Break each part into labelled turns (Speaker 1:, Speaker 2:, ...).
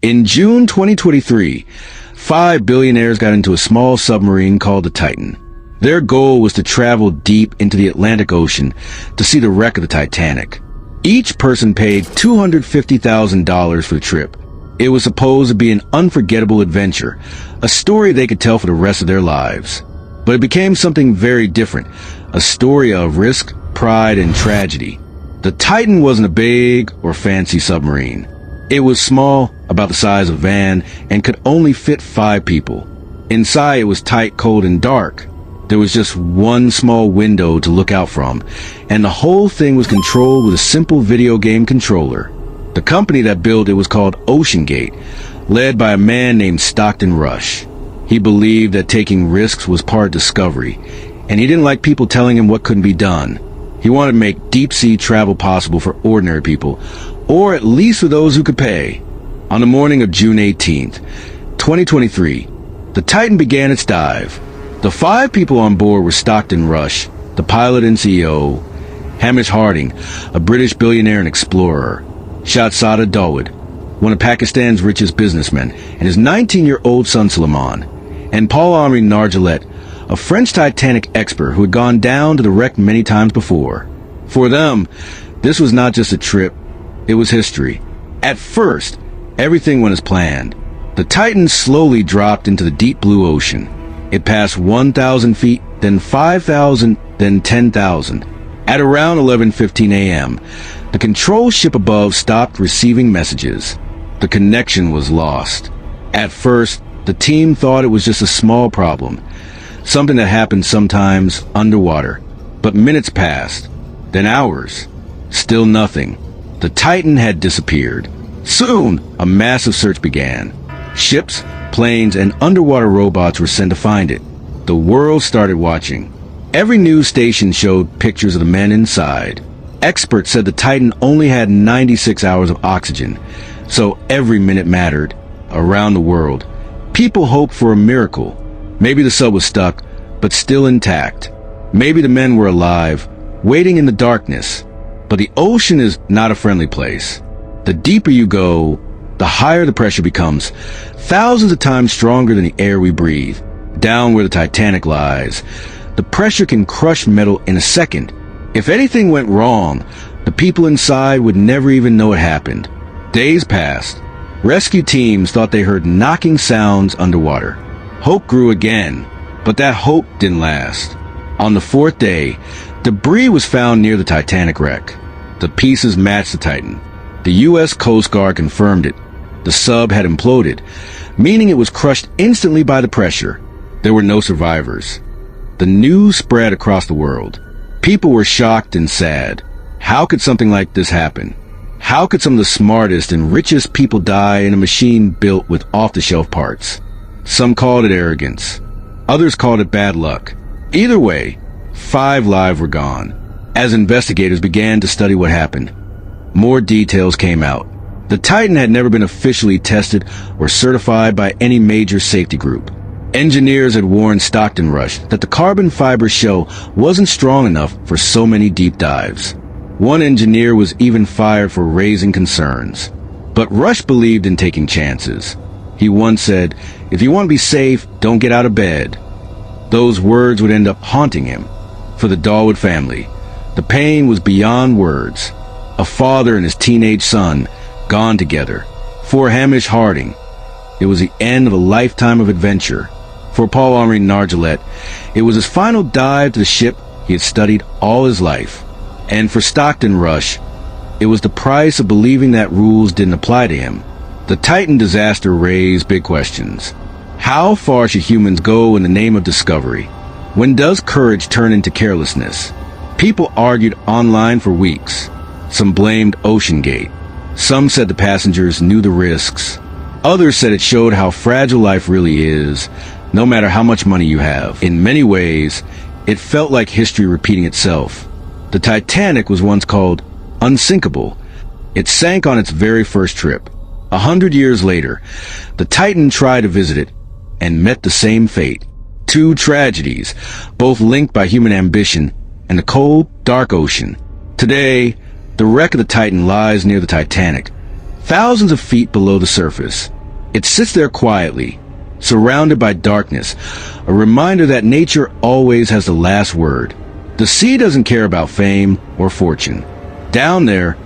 Speaker 1: In June 2023, 5 billionaires got into a small submarine called the Titan. Their goal was to travel deep into the Atlantic Ocean to see the wreck of the Titanic. Each person paid $250,000 for the trip. It was supposed to be an unforgettable adventure, a story they could tell for the rest of their lives. But it became something very different, a story of risk, pride, and tragedy. The Titan wasn't a big or fancy submarine. It was small, about the size of a van, and could only fit 5 people. Inside it was tight, cold, and dark. There was just one small window to look out from, and the whole thing was controlled with a simple video game controller. The company that built it was called Oceangate, led by a man named Stockton Rush. He believed that taking risks was part of discovery, and he didn't like people telling him what couldn't be done. He wanted to make deep-sea travel possible for ordinary people, or at least for those who could pay. On the morning of June 18th, 2023, the Titan began its dive. The 5 people on board were Stockton Rush, the pilot and CEO, Hamish Harding, a British billionaire and explorer, Shahzada Dawood, one of Pakistan's richest businessmen, and his 19-year-old son Suleiman, and Paul-Henri Nargeolet, a French Titanic expert who had gone down to the wreck many times before. For them, this was not just a trip, it was history. At first, everything went as planned. The Titan slowly dropped into the deep blue ocean. It passed 1,000 feet, then 5,000, then 10,000. At around 11:15 a.m., the control ship above stopped receiving messages. The connection was lost. At first, the team thought it was just a small problem, something that happened sometimes underwater. But minutes passed, then hours. Still nothing. The Titan had disappeared. Soon, a massive search began. Ships, planes, and underwater robots were sent to find it. The world started watching. Every news station showed pictures of the men inside. Experts said the Titan only had 96 hours of oxygen, so every minute mattered. Around the world, people hoped for a miracle. Maybe the sub was stuck, but still intact. Maybe the men were alive, waiting in the darkness. But the ocean is not a friendly place. The deeper you go, the higher the pressure becomes, thousands of times stronger than the air we breathe. Down where the Titanic lies, the pressure can crush metal in a second. If anything went wrong, the people inside would never even know it happened. Days passed. Rescue teams thought they heard knocking sounds underwater. Hope grew again, but that hope didn't last. On the 4th day, debris was found near the Titanic wreck. The pieces matched the Titan. The U.S. Coast Guard confirmed it. The sub had imploded, meaning it was crushed instantly by the pressure. There were no survivors. The news spread across the world. People were shocked and sad. How could something like this happen? How could some of the smartest and richest people die in a machine built with off-the-shelf parts? Some called it arrogance. Others called it bad luck. Either way, 5 lives were gone. As investigators began to study what happened, more details came out. The Titan had never been officially tested or certified by any major safety group. Engineers had warned Stockton Rush that the carbon fiber shell wasn't strong enough for so many deep dives. One engineer was even fired for raising concerns. But Rush believed in taking chances. He once said, "If you want to be safe, don't get out of bed." Those words would end up haunting him. For the Dawood family, the pain was beyond words. A father and his teenage son, gone together. For Hamish Harding, it was the end of a lifetime of adventure. For Paul-Henri Nargeolet, it was his final dive to the ship he had studied all his life. And for Stockton Rush, it was the price of believing that rules didn't apply to him. The Titan disaster raised big questions. How far should humans go in the name of discovery? When does courage turn into carelessness? People argued online for weeks. Some blamed Oceangate. Some said the passengers knew the risks. Others said it showed how fragile life really is, no matter how much money you have. In many ways, it felt like history repeating itself. The Titanic was once called unsinkable. It sank on its very first trip. 100 years later, the Titan tried to visit it and met the same fate. 2 tragedies, both linked by human ambition and the cold, dark ocean. Today, the wreck of the Titan lies near the Titanic, thousands of feet below the surface. It sits there quietly, surrounded by darkness, a reminder that nature always has the last word. The sea doesn't care about fame or fortune. Down there,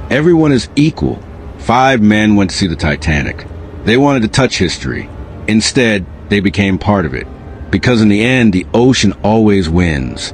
Speaker 1: everyone is equal. 5 men went to see the Titanic. They wanted to touch history. Instead, they became part of it. Because in the end, the ocean always wins.